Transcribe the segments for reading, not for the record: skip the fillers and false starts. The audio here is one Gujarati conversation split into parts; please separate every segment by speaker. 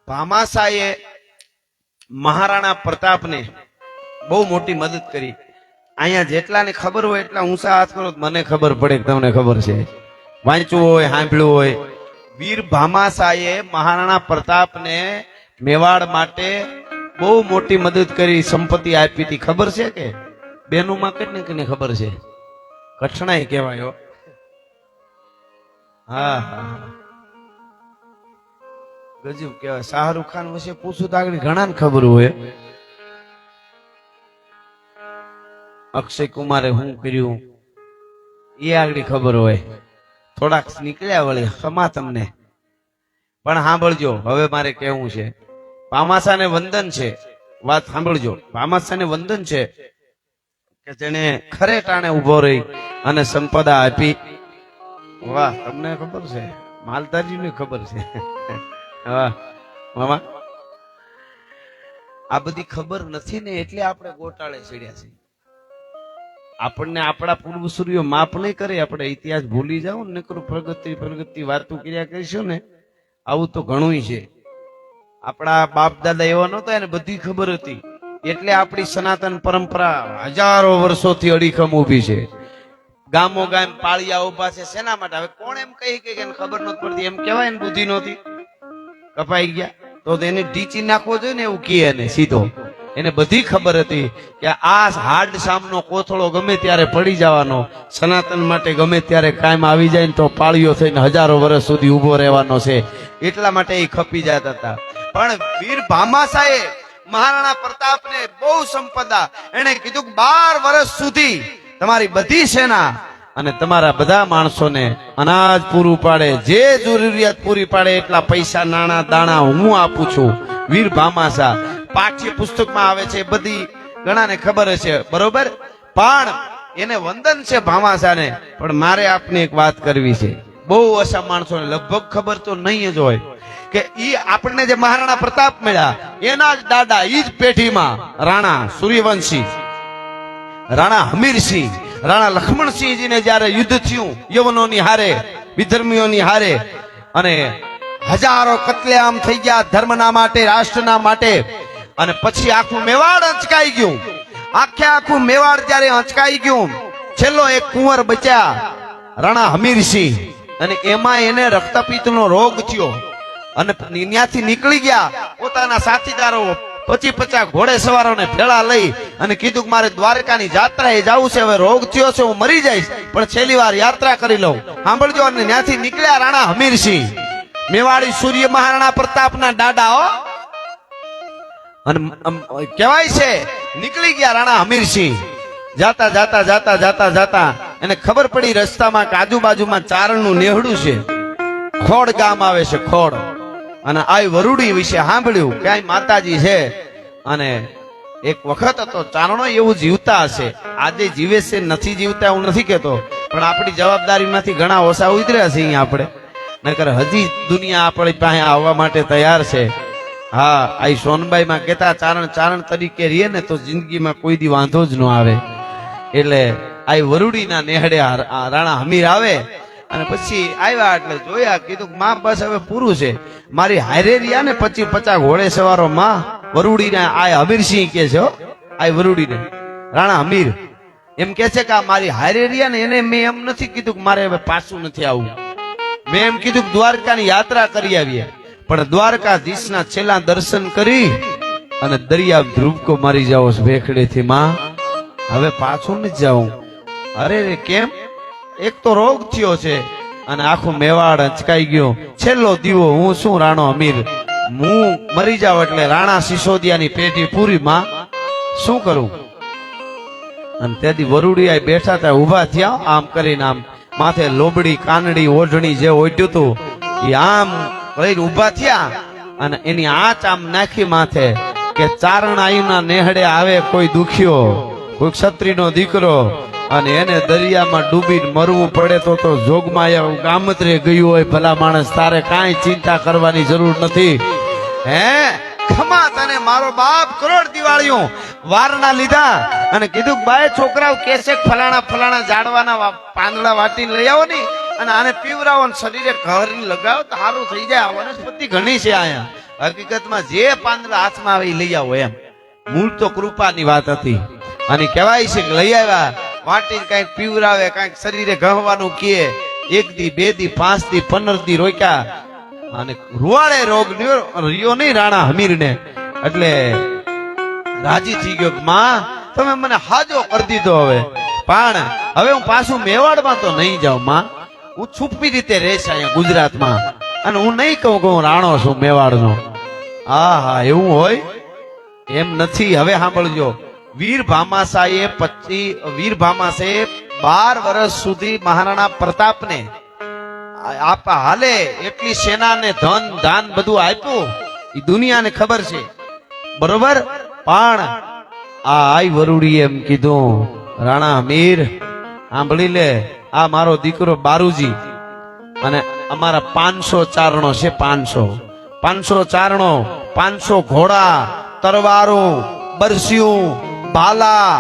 Speaker 1: ભામાશાહે મહારાણા પ્રતાપને બહુ મોટી મદદ કરી. અહીંયા જેટલાને ખબર હોય એટલા ઊંચા હાથ કરો, મને ખબર પડે કે તમને ખબર છે. વાંચ્યું હોય, સાંભળ્યું હોય. વીર ભામાશાહે મહારાણા પ્રતાપને મેવાડ માટે બહુ મોટી મદદ કરી, સંપત્તિ આપી હતી. ખબર છે કે બેનુમાં કેટલી ખબર છે? કઠણાઈ કહેવાય. હા હા, ગજબ કહેવાય. શાહરુખ ખાન વિશે પૂછું તો આગળ ઘણા ને ખબર હોય. અક્ષય કુમારે શું કર્યું એ આગળ ખબર હોય. થોડાક નીકળ્યા વળી ખમા તમને. પણ સાંભળજો, હવે મારે કહેવું છે, ભામાશાહને વંદન છે. વાત સાંભળજો, ભામાશાહને વંદન છે કે જેને ખરે ટાણે ઉભો રહી અને સંપદા આપી. વાહ, તમને ખબર છે, માલધારીને ખબર છે. વાહ મામા, આ બધી ખબર નથી ને એટલે આપણે ગોટાળે ચડ્યા છીએ. આપણને આપણા પૂર્વસૂરીઓ માફ નહીં કરે, આપણે ઇતિહાસ ભૂલી જાવ ને નકરું પ્રગતિ વાતો કર્યા કરીશું ને, આવું તો ઘણું છે. આપણા બાપ દાદા એવા નહોતા, એને બધી ખબર હતી. એટલે આપણી સનાતન પરંપરા હજારો વર્ષોથી અડીખમ ઊભી છે. ગામો ગામ પાળિયા ઉભા છે. શેના માટે? હવે કોણ એમ કહી કે એને ખબર નથી પડતી એમ કહેવાય ને? બુદ્ધિ નહોતી, કપાઈ ગયા તો એને ઢીચી નાખવો જોઈએ ને, એવું કહે ને સીધો. એને બધી ખબર હતી કે આ હાર્ડ સામનો કોથળો ગમે ત્યારે પડી જવાનો, સનાતન માટે ગમે ત્યારે કાયમ આવી જાય ને તો પાળીઓ થઈને હજારો વર્ષ સુધી ઉભો રહેવાનો છે. એટલા માટે એ ખપી જતા હતા. પણ વીર ભામાશાહે મહારાણા પ્રતાપને બહુ સંપદા, એને કીધું કે 12 વર્ષ સુધી તમારી બધી સેના અને તમારા બધા માણસોને અનાજ પૂરું પાડે, જે જરૂરિયાત પૂરી પાડે એટલા પૈસા નાણા દાણા હું આપું છું. વીર ભામાશાહ પાઠ્ય પુસ્તકમાં આવે છે, બધી ઘણાને ખબર છે, બરોબર. પણ એને વંદન છે ભામાશાહને. પણ મારે આપને એક વાત કરવી છે, બહુ ઓછા માણસોને લગભગ ખબર તો નહીં જ હોય કે ઈ આપણને જે મહારાણા પ્રતાપ મળ્યા એના જ દાદા ઈ જ પેઢીમાં રાણા સૂર્યવંશી, રાણા હમીરસિંહ, રાણા લક્ષ્મણસિંહજીને જયારે યુદ્ધ થયું યવનોની હારે, વિધર્મીઓની હારે, અને હજારો કત્લેઆમ થઈ ગયા ધર્મના માટે, રાષ્ટ્રના માટે. અને પછી આખું મેવાડ અંચકાઈ ગયું. આખું મેવાડ જયારે અંચકાઈ ગયું, છેલ્લો એક કુંવર બચ્યા, રાણા હમીરસિંહ. અને એમાં એને રક્તપિત્તનો રોગ થયો અને ત્યાંથી નીકળી ગયા. પોતાના સાથીદારો 25-50 ઘોડે સવારોને ભેળા લઈ અને કીધું કે મારે દ્વારકાની યાત્રાએ જવું છે, હવે રોગ થયો છે, હું મરી જઈશ પણ છેલ્લી વાર યાત્રા કરી લઉં. સાંભળજો. અને ત્યાંથી નીકળ્યા રાણા હમીરસિંહ, મેવાડી સૂર્ય મહારાણા પ્રતાપના દાદાઓ. અને કહેવાય છે નીકળી ગયા રાણા હમીરસિંહ. જાતા જાતા જાતા જાતા જાતા એને ખબર પડી રસ્તામાં કે આજુબાજુમાં ચારણનું નેહડું છે, ખોડ ગામ આવે છે, ખોડ. અને આ વરુડી વિશે સાંભળ્યું કે આ માતાજી છે. અને એક વખત હતો ચારણો એવું જીવતા હશે, આજે જીવે છે, નથી જીવતા હું નથી કેતો, પણ આપણી જવાબદારીમાંથી ઘણા ઓછા ઉતર્યા છે અહીંયા આપણે, નકર હજી દુનિયા આપણી પાસે આવવા માટે તૈયાર છે. હા, આ સોનબાઈમાં કેતા ચારણ તરીકે રહીએ ને તો જિંદગીમાં કોઈ દી વાંધો જ ન આવે. એટલે આ વરુડીના નેહડે રાણા હમીર આવે. અને પછી આવ્યા એટલે જોયા, કીધું માં બસ હવે પૂરું છે, મારી હારે રહ્યા ને 25-50 ઘોડે સવારો માં વરુડીને આ હમીરસિંહ કે છે, આ વરુડીને રાણા હમીર એમ કે છે કે આ મારી હારે રહ્યા ને એને મેં એમ નથી કીધું કે મારે હવે પાછું નથી આવવું. મેં એમ કીધું કે દ્વારકાની યાત્રા કરી આવીએ, પણ દ્વારકાધીશના છેલ્લા દર્શન કરી અને દરિયા ધ્રુવકો મારી જાઓ ભેખડેથી માં, હવે પાછું નથી જાઉં. અરે રે કેમ? એક તો રોગ થયો છે અને આખું મેવાડ અંચકાઈ ગયો. છેલ્લો દીવો હું શું રાણો હમીર, હું મરી જાવ એટલે રાણા સિસોદિયાની પેટી પૂરી માં, શું કરું? અને તેથી વરુડી આ બેઠા હતા, ઉભા થયા, આમ કરીને આમ માથે લોબડી કાનડી ઓઢણી જે ઓઢ્યું હતું એ આમ લઈને ઉભા થયા. અને એની આંચ આમ નાખી માથે કે ચારણ આયુના નેહડે આવે કોઈ દુખ્યો, કોઈ ક્ષત્રિયનો દીકરો, અને એને દરિયામાં ડૂબીને મરવું પડે તો જોગમાં ગામત્રે ગયું હોય, ભલા માણસ તારે કાંઈ ચિંતા કરવાની જરૂર નથી. હે ખમા, તને મારો બાપ કરોડ દિવાળીઓ વારના લીધા અને કીધું બાય છોકરાઓ કેસે ફલાણા ઝાડવાના પાંદડા વાટીને લઈ આવો ને અને આને પીવરાવો, શરીરે ઘર લગાવો તો સારું થઈ જાય. વનસ્પતિ ઘણી છે અહીંયા, હકીકતમાં જે પાંદડા હાથમાં આવે લઈ આવો એમ. મૂળ તો કૃપાની વાત હતી. અને કહેવાય છે કે લઈ આવ્યા વાટી કઈક પીવરાવે, કઈક શરીરે ગહવાનું કહે. 1 દી 2 દી 5 દી 15 દી રોક્યા અને રૂવાડે રોગ રહ્યો નહીં રાણા હમીર ને. એટલે રાજી થઈ ગયો કે માં તમે મને હાજો કરી દીધો. હવે હું પાછું મેવાડમાં તો નહીં જાઉં માં, હું છુપી રીતે રહેશ અહીંયા ગુજરાતમાં, અને હું નહીં કહું કે હું રાણો છું મેવાડનો. હા એવું હોય એમ નથી. હવે સાંભળજો, વીર ભામાશાહે 12 વર્ષ સુધી મહારાણા પ્રતાપને હાલે એટલી સેનાને ધન દાન બધું આપ્યું, એ દુનિયાને ખબર છે બરોબર. પણ આઈ વરુડી એમ કીધું, રાણા હમીર સાંભળી લે, આ મારો દીકરો બારુજી અને અમારા 500 ચારણો છે. 500 ચારણો, 500 ઘોડા, તરવારો, બરસિયું, ભાલા,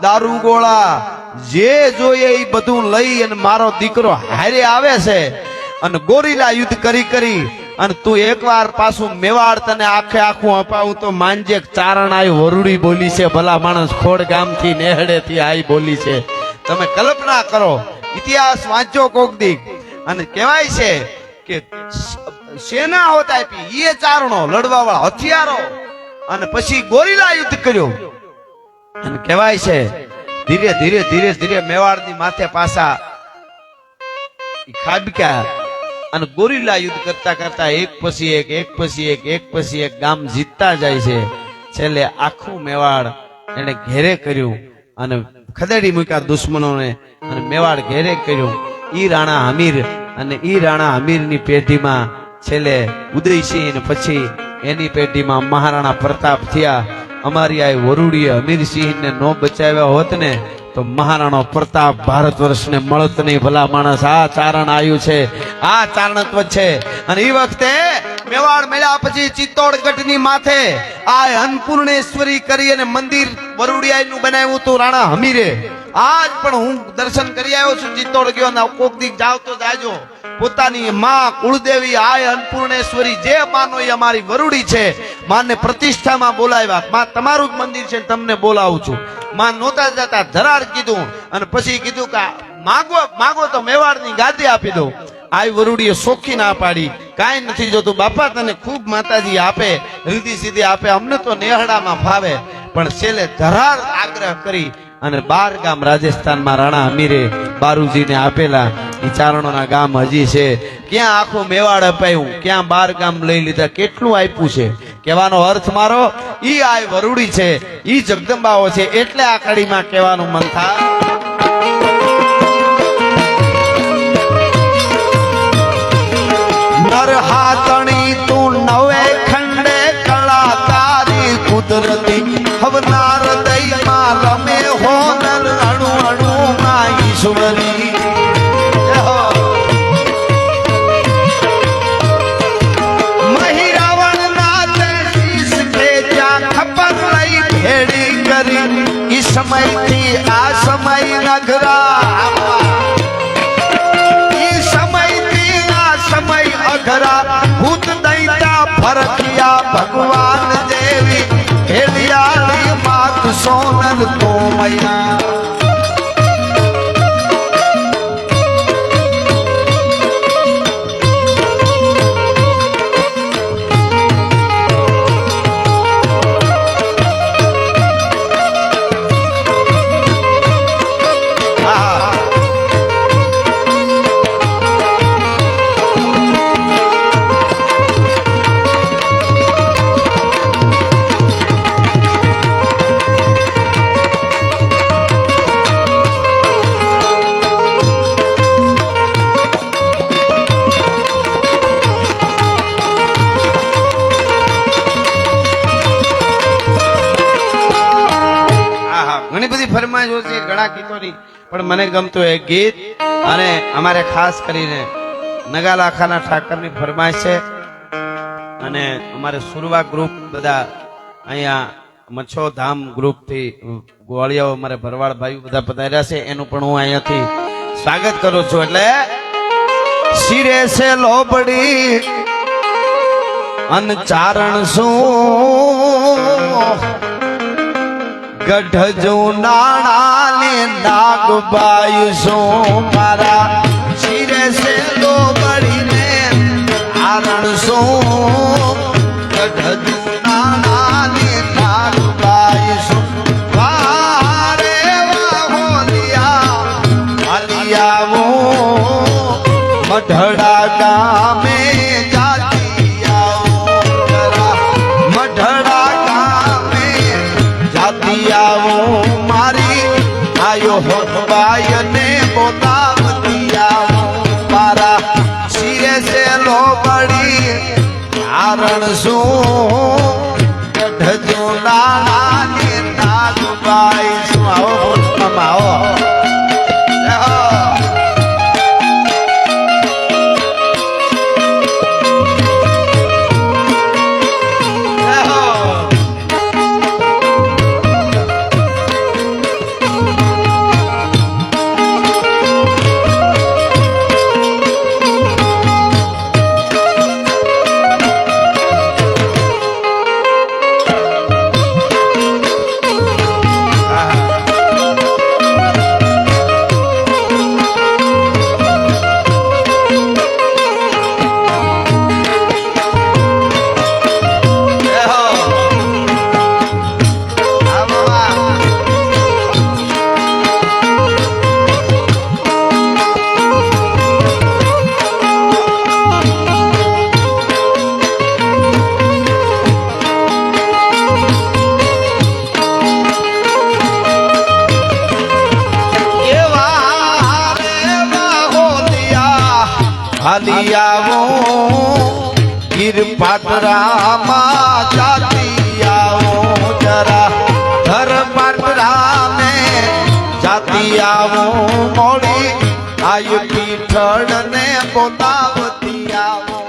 Speaker 1: દારૂગોળા, જે જોઈએ એ બધું લઈ અને મારો દીકરો હારે આવે છે. અને ગોરીલા યુદ્ધ કરી અને તું એકવાર પાછું મેવાડ તને આખું અપાવું તો માનજે ચારણ આઈ વરુડી બોલી છે. ભલા માણસ ખોડ ગામથી નેહડેથી આઈ બોલી છે. તમે કલ્પના કરો, ઇતિહાસ વાંચો કોક દી. અને કહેવાય છે કે સેના હોત આપી એ ચારણો લડવા વાળા હથિયારો, અને પછી ગોરીલા યુદ્ધ કર્યો. અને કહેવાય છે ધીરે ધીરે મેવાડની માથે પાછા ખાબક્યા અને ગોરીલા યુદ્ધ કરતા એક પછી એક ગામ જીતતા જાય છે. છેલ્લે આખું મેવાડ એને ઘેરે કર્યું અને ખદેડી મૂક્યા દુશ્મનોને, અને મેવાડ ઘેરે કર્યું. ઈ રાણા હમીર, અને ઈ રાણા હમીરની પેઢીમાં છેલ્લે ઉદયસિંહ, પછી એની પેઢીમાં મહારાણા પ્રતાપ થયા. અમારી આ વરુડીએ હમીરસિંહ ને નો બચાવ્યા હોત ને તો મહારાણો પ્રતાપ ભારત વર્ષને મળત નહીં. ભલા માણસ, આ ચારણ આવ્યું છે, આ ચારણત્વ છે. અને એ વખતે મેવાડ મળ્યા પછી ચિત્તોડગઢની માથે આ અન્નપૂર્ણેશ્વરી કરી અને મંદિર વરુડિયાનું બનાવ્યું હતું રાણા હમીરે. આજ પણ હું દર્શન કરી આવ્યો છું, ચિત્તોડ ગયો ને કોક દીક જાવ તો જાજો. પોતાની માં કુળદેવી આ અન્નપૂર્ણેશ્વરી જે માનો એ અમારી વરુડી છે. માને પ્રતિષ્ઠામાં બોલાવ્યા, માં તમારું જ મંદિર છે તમને બોલાવું છું. માં નહોતા જતા ધરાર કીધું, અને પછી કીધું કે માગો તો મેવાડની ગાદી આપી દઉં. આ વરુડીએ સોખી ના પાડી, કાંઈ નથી જોતું બાપા, તને ખૂબ માતાજી આપે, રીધી સીધી આપે, અમને તો નેહડામાં ફાવે. પણ છેલ્લે ધરાર આગ્રહ કરી અને 12 ગામ રાજસ્થાનમાં રાણા હમીરે બારુજીને આપેલા. એ ચારણોના ગામ હજી છે. ક્યાં આખું મેવાડ અપાયું, ક્યાં 12 ગામ લઈ લીધા, કેટલું આપ્યું છે. કહેવાનો અર્થ મારો ઈ આ વરુડી છે, ઈ જગદંબાઓ છે. એટલે આ કડીમાં કહેવાનું મન થાય, નર હાથણી તું નવે ખંડે કળા તારી કુદરતી, હવનાર દઈમાં રમે હોનર અણુ અણુ માં ઈશ્વરી. સમયથી આ સમય નગરા, ઈ સમયથી આ સમય અઘરા, ભૂત દૈતા ફરકિયા ભગવાન દેવી, હેલિયાળી માત સોનલ તો મૈયા. ફરમાઈશ છે ઘણા ગીતોની, પણ મને ગમતું એક ગીત, અને અમારે ખાસ કરીને નગાલા ખાના ઠાકરની ફરમાઈશ છે. અને અમારે સુરવા ગ્રુપ બધા અહીંયા મચ્છો ધામ ગ્રુપ થી ગોળિયાઓ અમારે ભરવાડ ભાઈઓ બધા પધાર્યા છે, એનું પણ હું અહીંયાથી સ્વાગત કરું છું. એટલે શિરે છે લોબડી અનચારણ શું ગઢ જો નાણા ને નાગબાઈ શું મારા શિરે સે લો બળીને આરણ શું ગઢ જો નાણા ને નાગબાઈ શું વારે વાહોલિયા આલિયાવો મઢડા ગામે હોબાય ને બોલાવતી આવું મારા શિરે સે લો બળી કારણ શું ગઢજો નાણા ને નાગબાઈ શું આવો બોલવામાં આવો હાલિયાવો ગીર પાટરામાં જાતી આવો જરા ધર પાટરા ને જાતી આવો મોડી આયુ પીઠળ ને બોલાવતી આવો